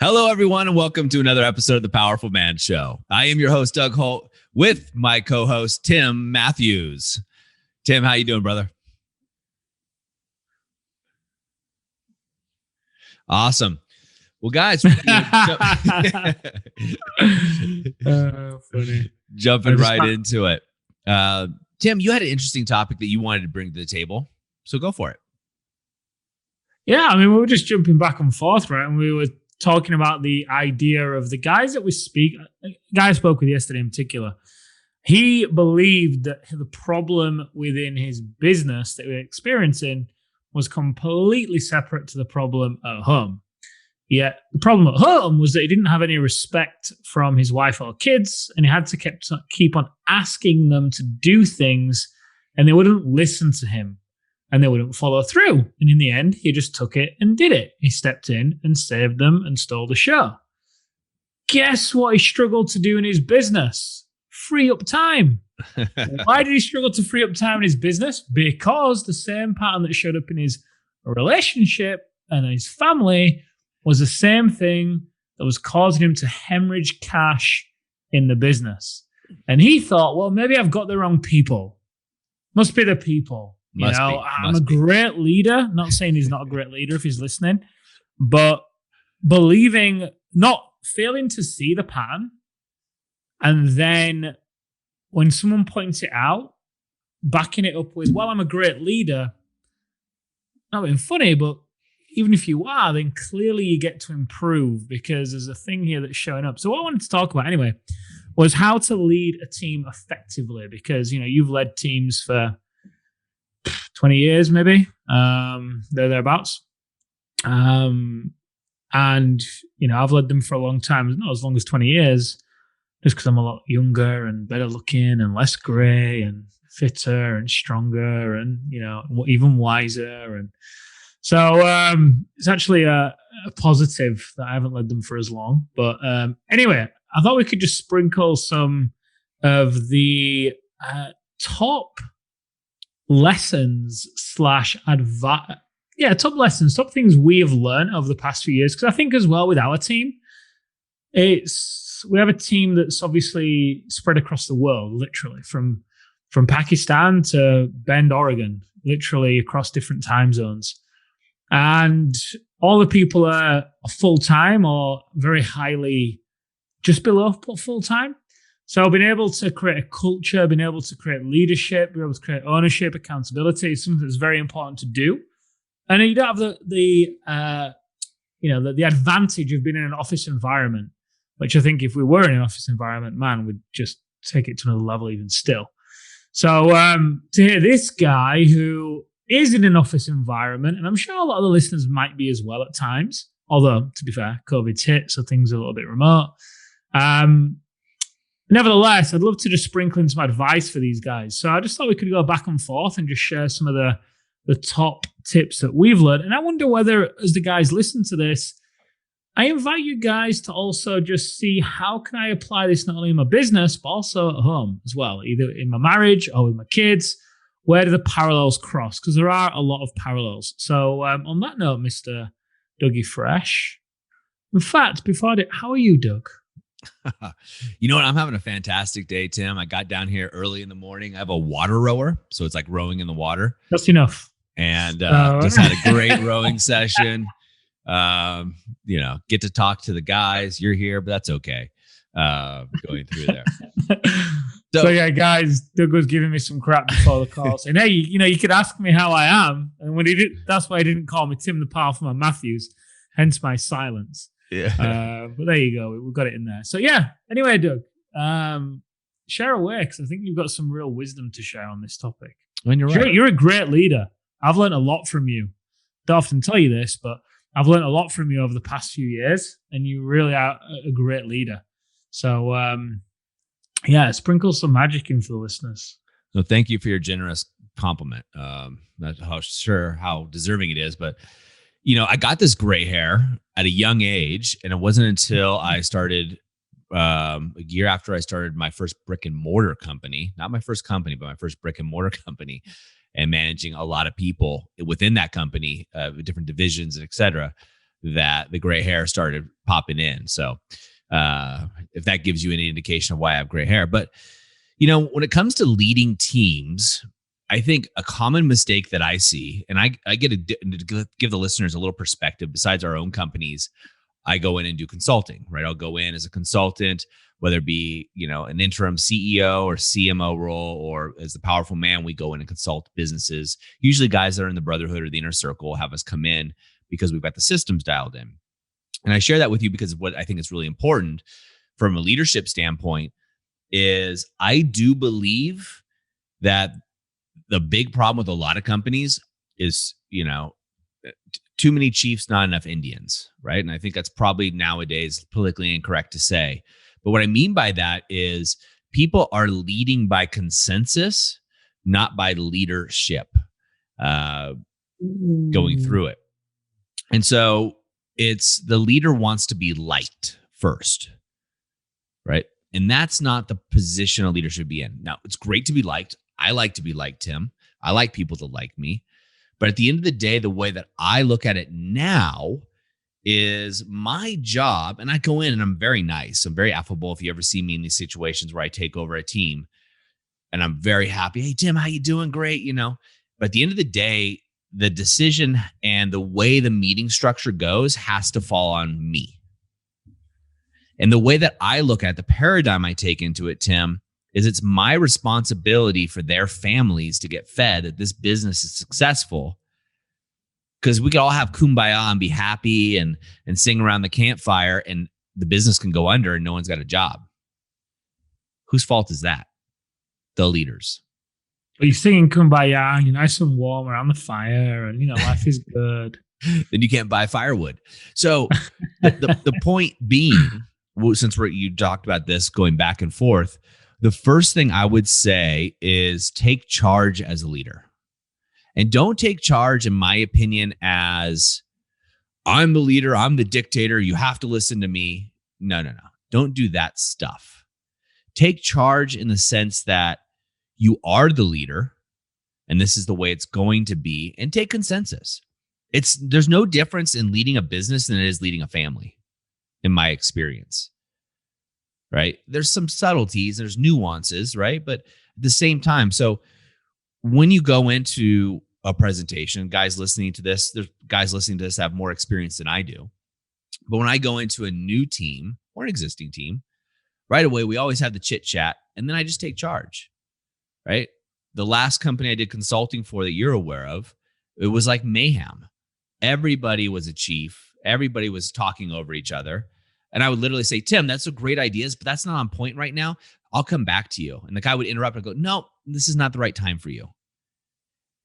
Hello, everyone, and welcome to another episode of the Powerful Man Show. I am your host, Doug Holt, with my co-host, Tim Matthews. Tim, how you doing, brother? Awesome. Well, guys, Funny. jumping right into it. Tim, you had an interesting topic that you wanted to bring to the table, so go for it. Yeah, I mean, we were just jumping back and forth, right? And we were talking about the idea of the guys that we speak. A guy I spoke with yesterday in particular, he believed that the problem within his business that we were experiencing was completely separate to the problem at home. Yet the problem at home was that he didn't have any respect from his wife or kids, and he had to keep on asking them to do things, and they wouldn't listen to him, and they wouldn't follow through. And in the end, he just took it and did it. He stepped in and saved them and stole the show. Guess what he struggled to do in his business? Free up time. Why did he struggle to free up time in his business? Because the same pattern that showed up in his relationship and his family was the same thing that was causing him to hemorrhage cash in the business. And he thought, well, maybe I've got the wrong people. Must be the people. I'm a great leader. Not saying he's not a great leader if he's listening, but not failing to see the pattern. And then when someone points it out, backing it up with, well, I'm a great leader. Not being funny, but even if you are, then clearly you get to improve because there's a thing here that's showing up. So what I wanted to talk about anyway was how to lead a team effectively, because, you've led teams for 20 years, maybe, thereabouts. And, I've led them for a long time, not as long as 20 years, just because I'm a lot younger and better looking and less gray and fitter and stronger and, even wiser. And so it's actually a positive that I haven't led them for as long. But anyway, I thought we could just sprinkle some of the top lessons top things we have learned over the past few years. Because I think as well with our team, we have a team that's obviously spread across the world, literally from Pakistan to Bend, Oregon, literally across different time zones. And all the people are full-time or very highly just below full-time. So I've been able to create a culture, been able to create leadership, been able to create ownership, accountability. It's something that's very important to do. And you don't have the advantage of being in an office environment, which I think if we were in an office environment, man, we'd just take it to another level even still. So to hear this guy who is in an office environment, and I'm sure a lot of the listeners might be as well at times, although to be fair, COVID's hit, so things are a little bit remote. Nevertheless, I'd love to just sprinkle in some advice for these guys. So I just thought we could go back and forth and just share some of the top tips that we've learned. And I wonder whether, as the guys listen to this, I invite you guys to also just see how can I apply this not only in my business, but also at home as well, either in my marriage or with my kids. Where do the parallels cross? Because there are a lot of parallels. So on that note, Mr. Dougie Fresh, in fact, before I do, how are you, Doug? You know what? I'm having a fantastic day, Tim. I got down here early in the morning. I have a water rower, so it's like rowing in the water. That's enough. And just had a great rowing session. Get to talk to the guys. You're here, but that's okay. Going through there. So yeah, guys, Doug was giving me some crap before the call, saying, "Hey, you could ask me how I am," and when he did, that's why he didn't call me Tim the Powerful Man Matthews, hence my silence. Yeah. But there you go, we've got it in there. So yeah. Anyway, Doug, share away because I think you've got some real wisdom to share on this topic. When you're right, you're a great leader. I've learned a lot from you. Don't often tell you this, but I've learned a lot from you over the past few years, and you really are a great leader. So, sprinkle some magic in for the listeners. So thank you for your generous compliment. Not how deserving it is, but I got this gray hair at a young age, and it wasn't until I started a year after I started my first brick and mortar company, not my first company, but my first brick and mortar company, and managing a lot of people within that company, different divisions, et cetera, that the gray hair started popping in. So if that gives you any indication of why I have gray hair. But, when it comes to leading teams, I think a common mistake that I see, and I get to give the listeners a little perspective besides our own companies, I go in and do consulting, right? I'll go in as a consultant, whether it be, an interim CEO or CMO role, or as the powerful man, we go in and consult businesses. Usually guys that are in the brotherhood or the inner circle have us come in because we've got the systems dialed in. And I share that with you because what I think is really important from a leadership standpoint is I do believe that the big problem with a lot of companies is, too many chiefs, not enough Indians, right? And I think that's probably nowadays politically incorrect to say. But what I mean by that is people are leading by consensus, not by leadership, going through it. And so it's the leader wants to be liked first, right? And that's not the position a leader should be in. Now, it's great to be liked. I like to be liked, Tim. I like people to like me. But at the end of the day, the way that I look at it now is my job, and I go in and I'm very nice. I'm very affable. If you ever see me in these situations where I take over a team and I'm very happy. Hey, Tim, how you doing? Great. But at the end of the day, the decision and the way the meeting structure goes has to fall on me. And the way that I look at the paradigm I take into it, Tim, is it's my responsibility for their families to get fed, that this business is successful. Because we could all have kumbaya and be happy and sing around the campfire, and the business can go under and no one's got a job. Whose fault is that? The leaders. But you're singing kumbaya and you're nice and warm around the fire and, life is good. Then you can't buy firewood. So the point being, since you talked about this going back and forth, the first thing I would say is take charge as a leader. And don't take charge, in my opinion, as I'm the leader, I'm the dictator, you have to listen to me. No. Don't do that stuff. Take charge in the sense that you are the leader, and this is the way it's going to be, and take consensus. There's no difference in leading a business than it is leading a family, in my experience. Right? There's some subtleties, there's nuances, right? But at the same time, so when you go into a presentation, guys listening to this have more experience than I do. But when I go into a new team or an existing team, right away, we always have the chit chat, and then I just take charge, right? The last company I did consulting for that you're aware of, it was like mayhem. Everybody was a chief. Everybody was talking over each other. And I would literally say, Tim, that's a great ideas, but that's not on point right now. I'll come back to you. And the guy would interrupt and go, no, this is not the right time for you.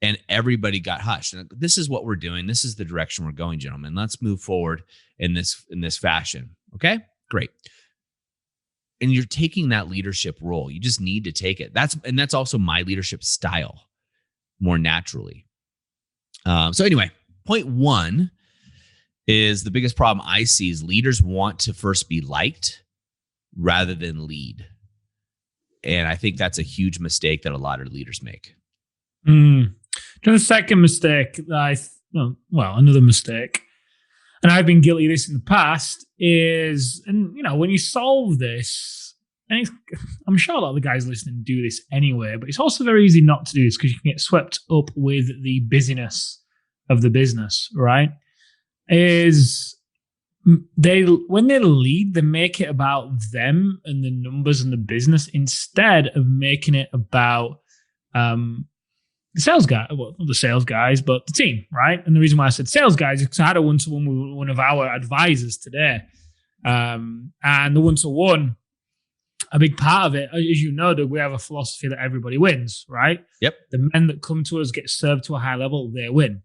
And everybody got hushed. And this is what we're doing. This is the direction we're going, gentlemen. Let's move forward in this fashion. Okay, great. And you're taking that leadership role. You just need to take it. That's also my leadership style more naturally. So anyway, point one is the biggest problem I see is leaders want to first be liked rather than lead. And I think that's a huge mistake that a lot of leaders make. The second mistake, another mistake, and I've been guilty of this in the past, is, and when you solve this, and I'm sure a lot of the guys listening do this anyway, but it's also very easy not to do this because you can get swept up with the busyness of the business, right? Is when they lead, they make it about them and the numbers and the business instead of making it about the sales guy, well, not the sales guys, but the team, right? And the reason why I said sales guys is because I had a one-to-one with one of our advisors today. And the one-to-one, a big part of it, as you know, Doug, we have a philosophy that everybody wins, right? Yep. The men that come to us get served to a high level, they win.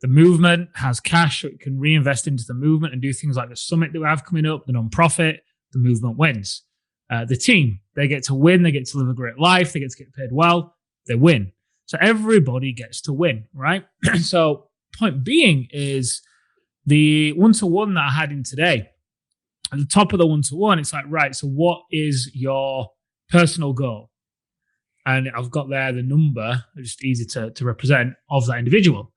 The movement has cash, so it can reinvest into the movement and do things like the summit that we have coming up, the non-profit. The movement wins. The team, they get to win. They get to live a great life. They get to get paid well. They win. So everybody gets to win, right? So point being is the one-to-one that I had in today, at the top of the one-to-one, it's like, right, so what is your personal goal? And I've got there the number, just easy to represent, of that individual.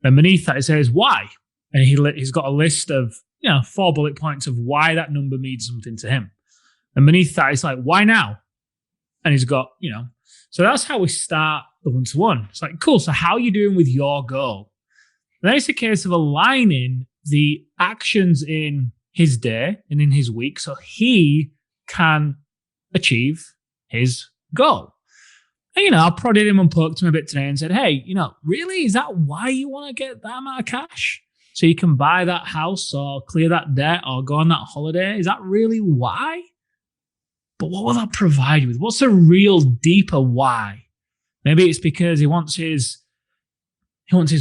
And beneath that, it says why. And he's got a list of 4 bullet points of why that number means something to him. And beneath that, it's like, why now? And he's got, so that's how we start the one-to-one. It's like, cool. So how are you doing with your goal? And then it's a case of aligning the actions in his day and in his week so he can achieve his goal. And, I prodded him and poked him a bit today and said, hey, really, is that why you want to get that amount of cash? So you can buy that house or clear that debt or go on that holiday? Is that really why? But what will that provide you with? What's a real deeper why? Maybe it's because he wants his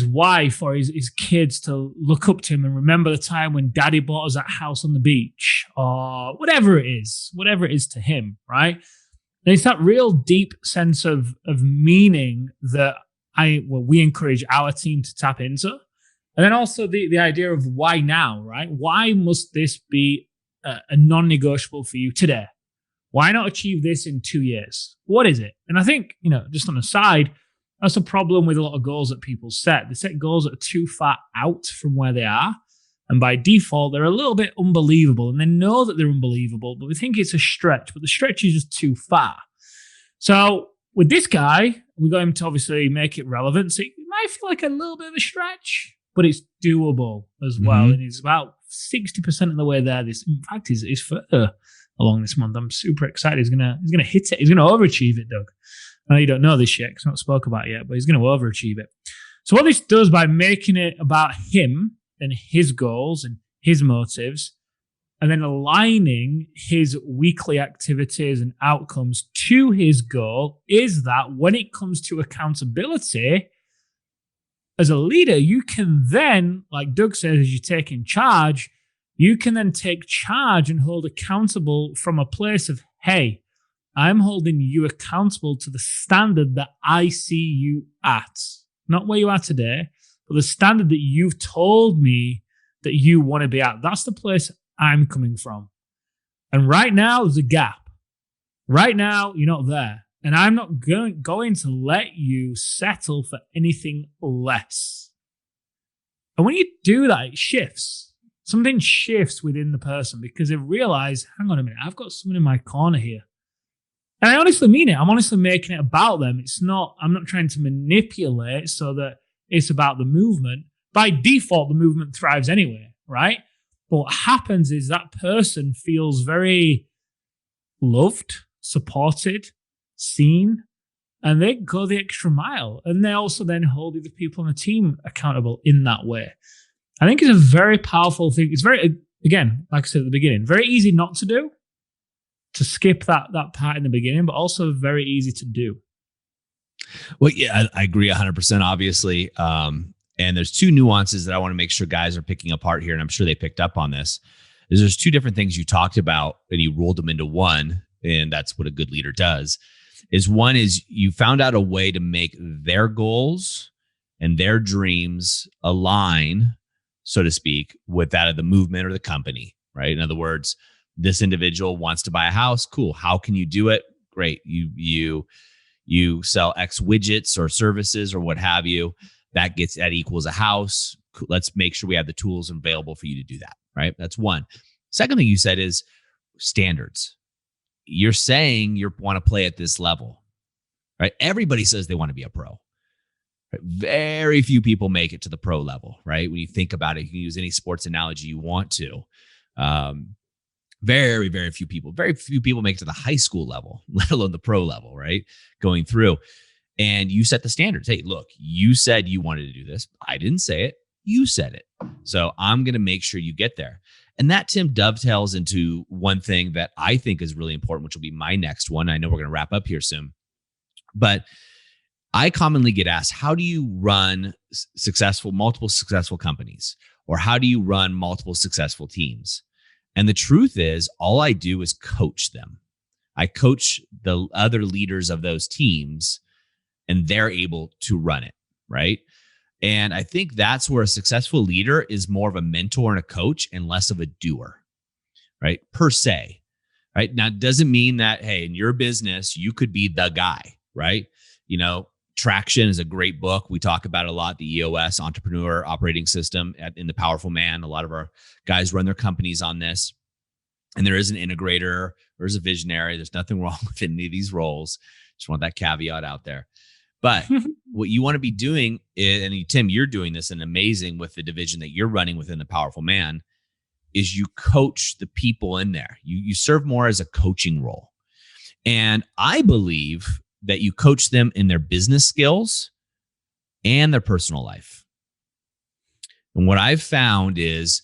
wife or his kids to look up to him and remember the time when daddy bought us that house on the beach, or whatever it is to him, right? And it's that real deep sense of meaning that we encourage our team to tap into. And then also the idea of why now, right? Why must this be a non-negotiable for you today? Why not achieve this in 2 years? What is it? And I think, just on the side, that's a problem with a lot of goals that people set. They set goals that are too far out from where they are. And by default, they're a little bit unbelievable. And they know that they're unbelievable, but we think it's a stretch. But the stretch is just too far. So with this guy, we got him to obviously make it relevant. So it might feel like a little bit of a stretch, but it's doable as well. And he's about 60% of the way there. This, in fact, is further along this month. I'm super excited. He's gonna hit it. He's gonna overachieve it, Doug. I know you don't know this yet because I've not spoke about it yet, but he's gonna overachieve it. So what this does by making it about him and his goals and his motives, and then aligning his weekly activities and outcomes to his goal, is that when it comes to accountability, as a leader, you can then, like Doug says, as you're taking charge, you can then take charge and hold accountable from a place of, hey, I'm holding you accountable to the standard that I see you at. Not where you are today, but the standard that you've told me that you want to be at. That's the place I'm coming from. And right now, there's a gap. Right now, you're not there. And I'm not going to let you settle for anything less. And when you do that, it shifts. Something shifts within the person because they realize, hang on a minute, I've got someone in my corner here. And I honestly mean it. I'm honestly making it about them. I'm not trying to manipulate so that it's about the movement. By default, the movement thrives anyway, right? But what happens is that person feels very loved, supported, seen, and they go the extra mile. And they also then hold other people on the team accountable in that way. I think it's a very powerful thing. It's very, again, like I said at the beginning, very easy not to do, to skip that part in the beginning, but also very easy to do. Well, yeah, I agree 100%, obviously. And there's two nuances that I want to make sure guys are picking apart here, and I'm sure they picked up on this. There's two different things you talked about, and you rolled them into one, and that's what a good leader does. One is you found out a way to make their goals and their dreams align, so to speak, with that of the movement or the company, right? In other words, this individual wants to buy a house. Cool. How can you do it? Great. You sell X widgets or services or what have you. That equals a house. Let's make sure we have the tools available for you to do that, right? That's one. Second thing you said is standards. You're saying you want to play at this level, right? Everybody says they want to be a pro. Right? Very few people make it to the pro level, right? When you think about it, you can use any sports analogy you want to. Very, very few people. Very few people make it to the high school level, let alone the pro level, right? Going through. And you set the standards. Hey, look, you said you wanted to do this. I didn't say it. You said it. So I'm going to make sure you get there. And that, Tim, dovetails into one thing that I think is really important, which will be my next one. I know we're going to wrap up here soon. But I commonly get asked, how do you run multiple successful companies? Or how do you run multiple successful teams? And the truth is, all I do is coach them. I coach the other leaders of those teams, and they're able to run it, right? And I think that's where a successful leader is more of a mentor and a coach and less of a doer, right? Per se, right? Now, it doesn't mean that, hey, in your business, you could be the guy, right? Traction is a great book. We talk about it a lot, the EOS, Entrepreneur Operating System, in the Powerful Man. A lot of our guys run their companies on this. And there is an integrator, there's a visionary. There's nothing wrong with any of these roles. Just want that caveat out there. But what you want to be doing is, and Tim, you're doing this and amazing with the division that you're running within the Powerful Man, is you coach the people in there. You serve more as a coaching role. And I believe that you coach them in their business skills and their personal life. And what I've found is,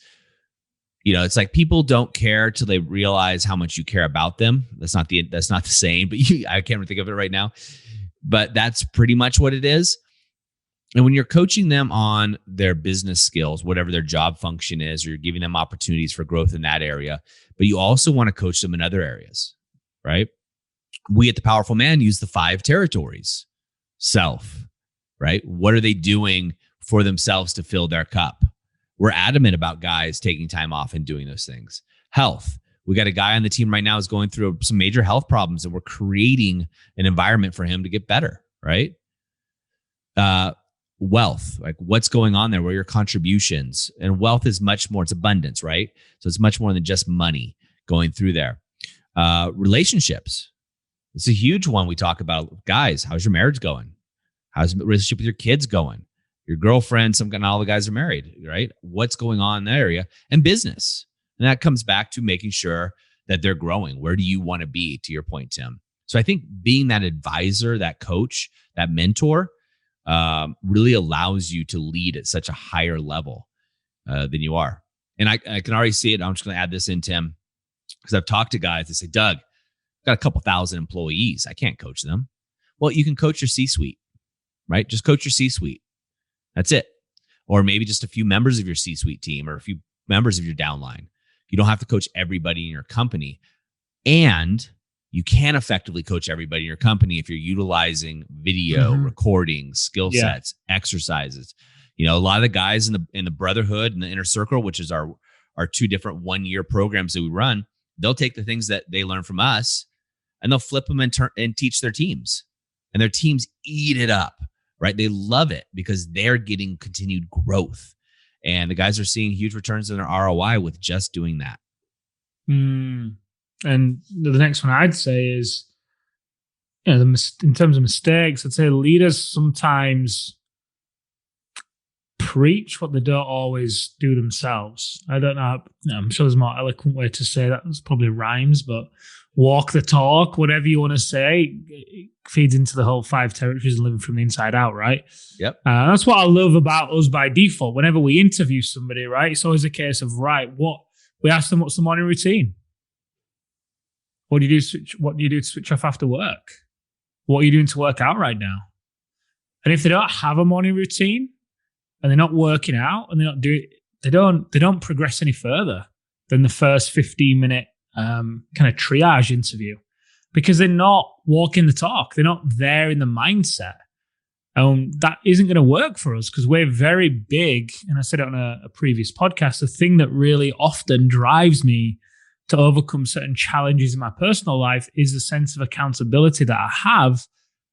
it's like people don't care till they realize how much you care about them. That's not the saying, but I can't even think of it right now. But that's pretty much what it is. And when you're coaching them on their business skills, whatever their job function is, or you're giving them opportunities for growth in that area, but you also want to coach them in other areas, right? We at the Powerful Man use the 5 territories. Self, right? What are they doing for themselves to fill their cup? We're adamant about guys taking time off and doing those things. Health. We got a guy on the team right now who's going through some major health problems, and we're creating an environment for him to get better, right? Wealth, like what's going on there? What are your contributions? And wealth is much more, it's abundance, right? So it's much more than just money going through there. Relationships. It's a huge one we talk about. Guys, how's your marriage going? How's the relationship with your kids going? Your girlfriend, all the guys are married, right? What's going on in that area? And business. And that comes back to making sure that they're growing. Where do you want to be, to your point, Tim? So I think being that advisor, that coach, that mentor really allows you to lead at such a higher level than you are. And I can already see it. I'm just going to add this in, Tim, because I've talked to guys that say, Doug, I've got a couple thousand employees. I can't coach them. Well, you can coach your C-suite, right? Just coach your C-suite. That's it. Or maybe just a few members of your C-suite team or a few members of your downline. You don't have to coach everybody in your company. And you can effectively coach everybody in your company if you're utilizing video, recordings, skill sets, exercises. A lot of the guys in the brotherhood and the inner circle, which is our 2 different 1-year programs that we run, they'll take the things that they learn from us and they'll flip them and teach their teams. And their teams eat it up, right? They love it because they're getting continued growth. And the guys are seeing huge returns in their ROI with just doing that. And the next one I'd say is, in terms of mistakes, I'd say leaders sometimes preach what they don't always do themselves. I don't know. I'm sure there's a more eloquent way to say that. It's probably rhymes, but walk the talk, whatever you want to say, it feeds into the whole 5 territories and living from the inside out, right? Yep. That's what I love about us by default. Whenever we interview somebody, right, it's always a case of, we ask them, what's the morning routine? What do you do to switch off after work? What are you doing to work out right now? And if they don't have a morning routine and they're not working out and they don't progress any further than the first 15-minute kind of triage interview, because they're not walking the talk. They're not there in the mindset. That isn't going to work for us because we're very big. And I said it on a previous podcast, the thing that really often drives me to overcome certain challenges in my personal life is the sense of accountability that I have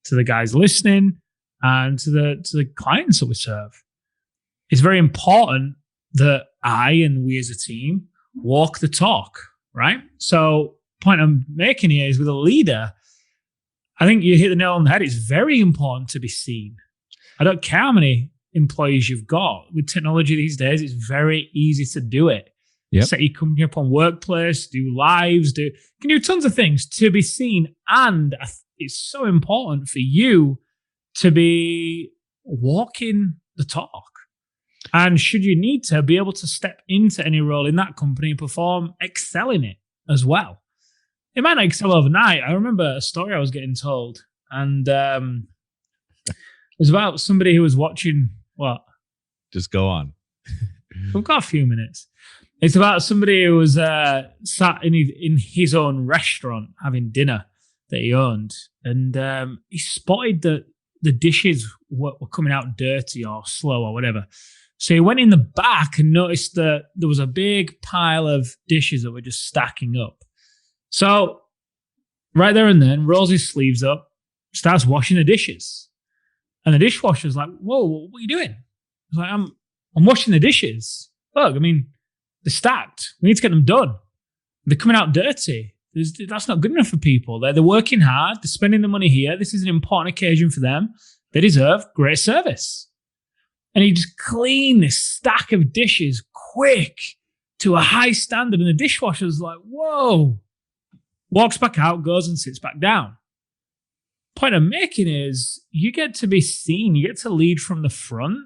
to the guys listening and to the clients that we serve. It's very important that I and we as a team walk the talk, right? So point I'm making here is with a leader, I think you hit the nail on the head. It's very important to be seen. I don't care how many employees you've got. With technology these days, it's very easy to do it. Yep. Set your company up on Workplace, do lives, you can do tons of things to be seen. And it's so important for you to be walking the talk. And should you need to be able to step into any role in that company and perform, excel in it as well. It might not excel overnight. I remember a story I was getting told, and it was about somebody who was watching what? Just go on. We've got a few minutes. It's about somebody who was sat in his own restaurant having dinner that he owned, and he spotted that the dishes were coming out dirty or slow or whatever. So he went in the back and noticed that there was a big pile of dishes that were just stacking up. So right there and then, rolls his sleeves up, starts washing the dishes. And the dishwasher's like, whoa, what are you doing? I was like, I'm washing the dishes. Look, I mean, they're stacked. We need to get them done. They're coming out dirty. That's not good enough for people. They're working hard. They're spending the money here. This is an important occasion for them. They deserve great service. And he just cleaned this stack of dishes quick to a high standard. And the dishwasher's like, whoa. Walks back out, goes and sits back down. Point I'm making is you get to be seen. You get to lead from the front.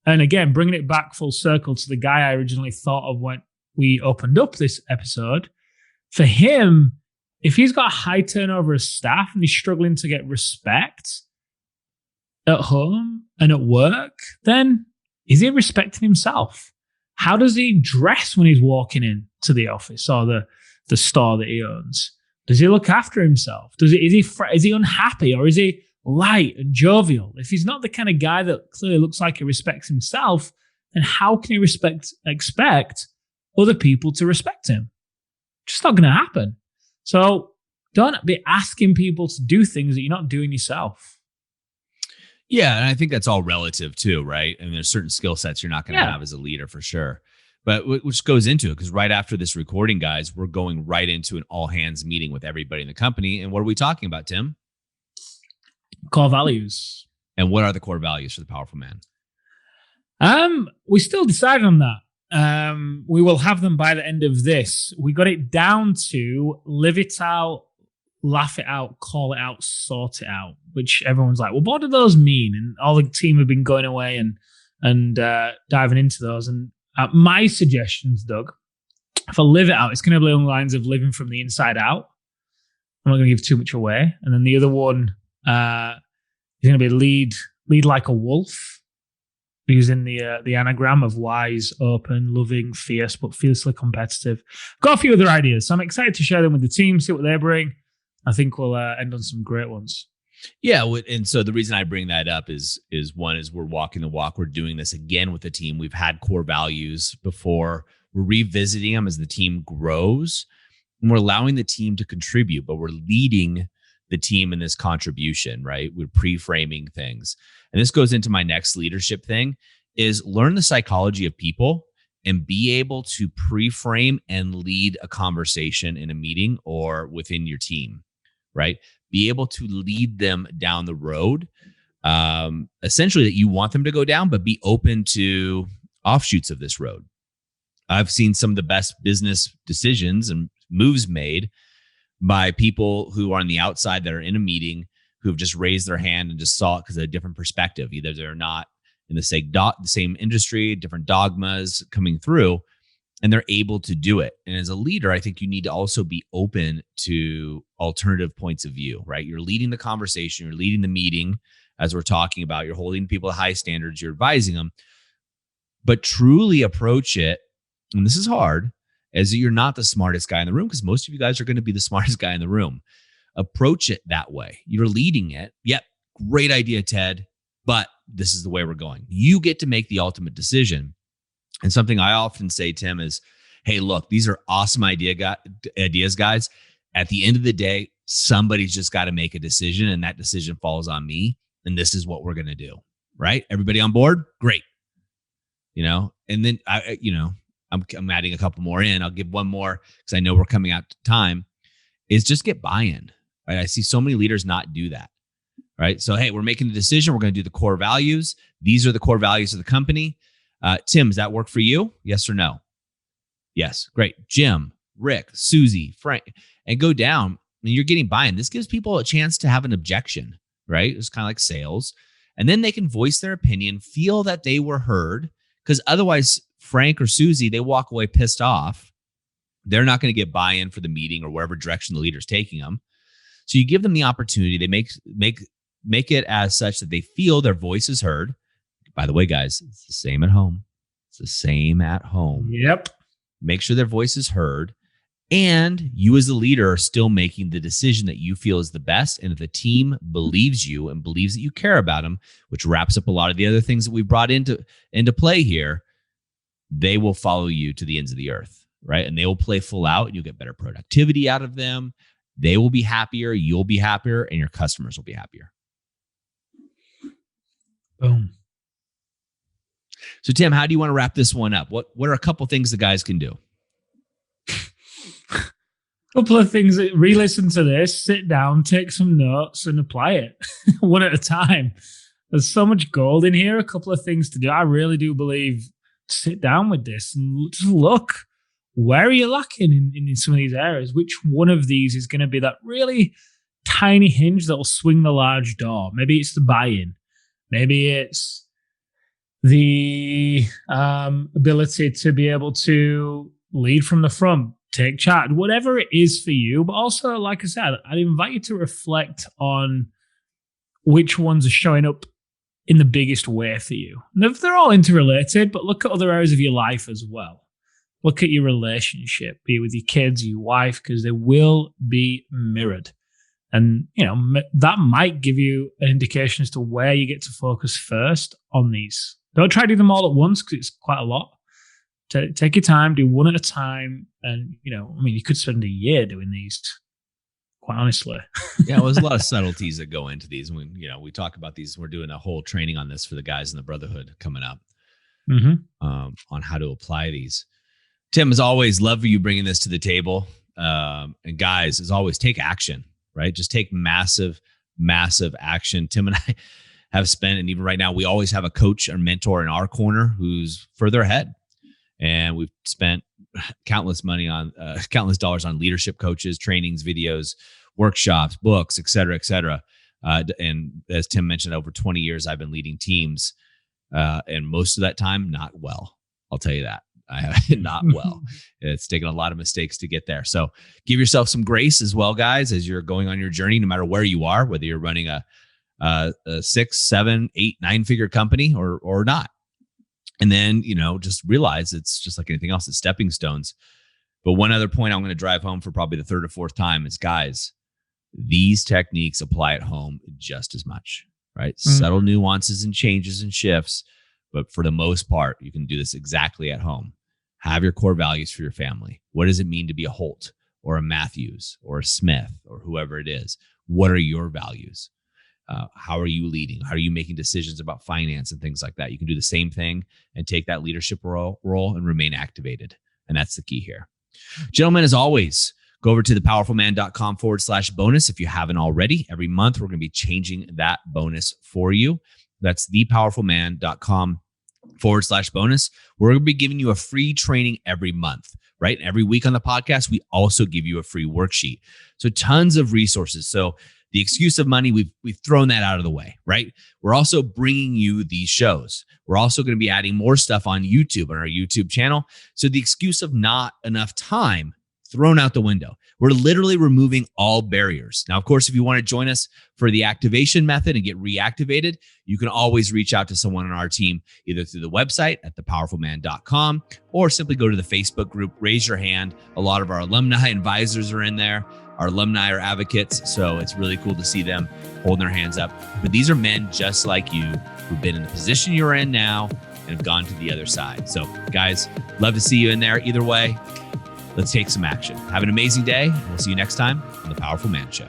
And again, bringing it back full circle to the guy I originally thought of when we opened up this episode. For him, if he's got a high turnover of staff and he's struggling to get respect at home and at work, then is he respecting himself? How does he dress when he's walking into the office or the store that he owns? Does he look after himself? Is he unhappy, or is he light and jovial? If he's not the kind of guy that clearly looks like he respects himself, then how can he expect other people to respect him? Just not going to happen. So don't be asking people to do things that you're not doing yourself. Yeah, and I think that's all relative too, right? And there's certain skill sets you're not going to have as a leader for sure. But which goes into it, because right after this recording, guys, we're going right into an all hands meeting with everybody in the company. And what are we talking about, Tim? Core values. And what are the core values for the powerful man? We still decided on that. We will have them by the end of this. We got it down to live it out, laugh it out, call it out, sort it out, which everyone's like, well, what do those mean? And all the team have been going away and diving into those. And my suggestions, Doug, if I live it out, it's going to be along the lines of living from the inside out. I'm not going to give too much away. And then the other one is going to be lead like a wolf, using the anagram of wise, open, loving, fierce, but fiercely competitive. Got a few other ideas, so I'm excited to share them with the team, see what they bring. I think we'll end on some great ones. Yeah, and so the reason I bring that up is one is we're walking the walk. We're doing this again with the team. We've had core values before. We're revisiting them as the team grows, and we're allowing the team to contribute, but we're leading the team in this contribution, right? We're pre-framing things. And this goes into my next leadership thing, is learn the psychology of people and be able to pre-frame and lead a conversation in a meeting or within your team, right? Be able to lead them down the road, essentially that you want them to go down, but be open to offshoots of this road. I've seen some of the best business decisions and moves made by people who are on the outside that are in a meeting, who have just raised their hand and just saw it because of a different perspective. Either they're not in the same industry, different dogmas coming through, and they're able to do it. And as a leader, I think you need to also be open to alternative points of view, right? You're leading the conversation, you're leading the meeting, as we're talking about, you're holding people to high standards, you're advising them, but truly approach it. And this is hard, as you're not the smartest guy in the room, because most of you guys are going to be the smartest guy in the room. Approach it that way. You're leading it. Yep. Great idea, Ted. But this is the way we're going. You get to make the ultimate decision. And something I often say, Tim, is, hey, look, these are awesome ideas, guys. At the end of the day, somebody's just got to make a decision, and that decision falls on me. And this is what we're going to do. Right? Everybody on board? Great. And then I'm adding a couple more in. I'll give one more because I know we're coming out to time, is just get buy-in. Right? I see so many leaders not do that. Right? So, hey, we're making a decision. We're going to do the core values. These are the core values of the company. Tim, does that work for you? Yes or no? Yes. Great. Jim, Rick, Susie, Frank, and go down. And you're getting buy-in. This gives people a chance to have an objection, right? It's kind of like sales. And then they can voice their opinion, feel that they were heard, because otherwise, Frank or Susie, they walk away pissed off. They're not going to get buy-in for the meeting or wherever direction the leader's taking them. So you give them the opportunity. They make it as such that they feel their voice is heard. By the way, guys, it's the same at home. It's the same at home. Yep. Make sure their voice is heard. And you as the leader are still making the decision that you feel is the best. And if the team believes you and believes that you care about them, which wraps up a lot of the other things that we've brought into play here, they will follow you to the ends of the earth, right? And they will play full out, and you'll get better productivity out of them. They will be happier, you'll be happier, and your customers will be happier. Boom. So, Tim, how do you want to wrap this one up? What are a couple things the guys can do? Couple of things. Re-listen to this, sit down, take some notes, and apply it one at a time. There's so much gold in here. A couple of things to do. I really do believe sit down with this and just look. Where are you lacking in some of these areas? Which one of these is going to be that really tiny hinge that will swing the large door? Maybe it's the buy-in. Maybe it's the ability to be able to lead from the front, take charge, whatever it is for you. But also, like I said, I'd invite you to reflect on which ones are showing up in the biggest way for you. And they're all interrelated, but look at other areas of your life as well. Look at your relationship, be it with your kids, your wife, because they will be mirrored. And, that might give you an indication as to where you get to focus first on these. Don't try to do them all at once because it's quite a lot. Take your time, do one at a time. And, you could spend a year doing these, quite honestly. Yeah, well, there's a lot of subtleties that go into these. We talk about these. We're doing a whole training on this for the guys in the Brotherhood coming up on how to apply these. Tim, as always, love you bringing this to the table. And guys, as always, take action, right? Just take massive, massive action. Tim and I have spent, and even right now, we always have a coach or mentor in our corner who's further ahead. And we've spent countless dollars on leadership coaches, trainings, videos, workshops, books, et cetera, et cetera. And as Tim mentioned, over 20 years, I've been leading teams. And most of that time, not well. I'll tell you that. I have not well. It's taken a lot of mistakes to get there. So give yourself some grace as well, guys, as you're going on your journey, no matter where you are, whether you're running a 6, 7, 8, 9-figure company or not. And then, just realize it's just like anything else, it's stepping stones. But one other point I'm going to drive home for probably the third or fourth time is, guys, these techniques apply at home just as much, right? Subtle nuances and changes and shifts. But for the most part, you can do this exactly at home. Have your core values for your family. What does it mean to be a Holt or a Matthews or a Smith or whoever it is? What are your values? How are you leading? How are you making decisions about finance and things like that? You can do the same thing and take that leadership role and remain activated. And that's the key here. Gentlemen, as always, go over to thepowerfulman.com/bonus if you haven't already. Every month, we're going to be changing that bonus for you. That's thepowerfulman.com/bonus. We're going to be giving you a free training every month, right? Every week on the podcast, we also give you a free worksheet. So tons of resources. So the excuse of money, we've thrown that out of the way, right? We're also bringing you these shows. We're also going to be adding more stuff on YouTube, on our YouTube channel. So the excuse of not enough time, thrown out the window. We're literally removing all barriers. Now, of course, if you want to join us for the activation method and get reactivated, you can always reach out to someone on our team, either through the website at thepowerfulman.com or simply go to the Facebook group, raise your hand. A lot of our alumni advisors are in there. Our alumni are advocates. So it's really cool to see them holding their hands up. But these are men just like you who've been in the position you're in now and have gone to the other side. So guys, love to see you in there either way. Let's take some action. Have an amazing day. We'll see you next time on The Powerful Man Show.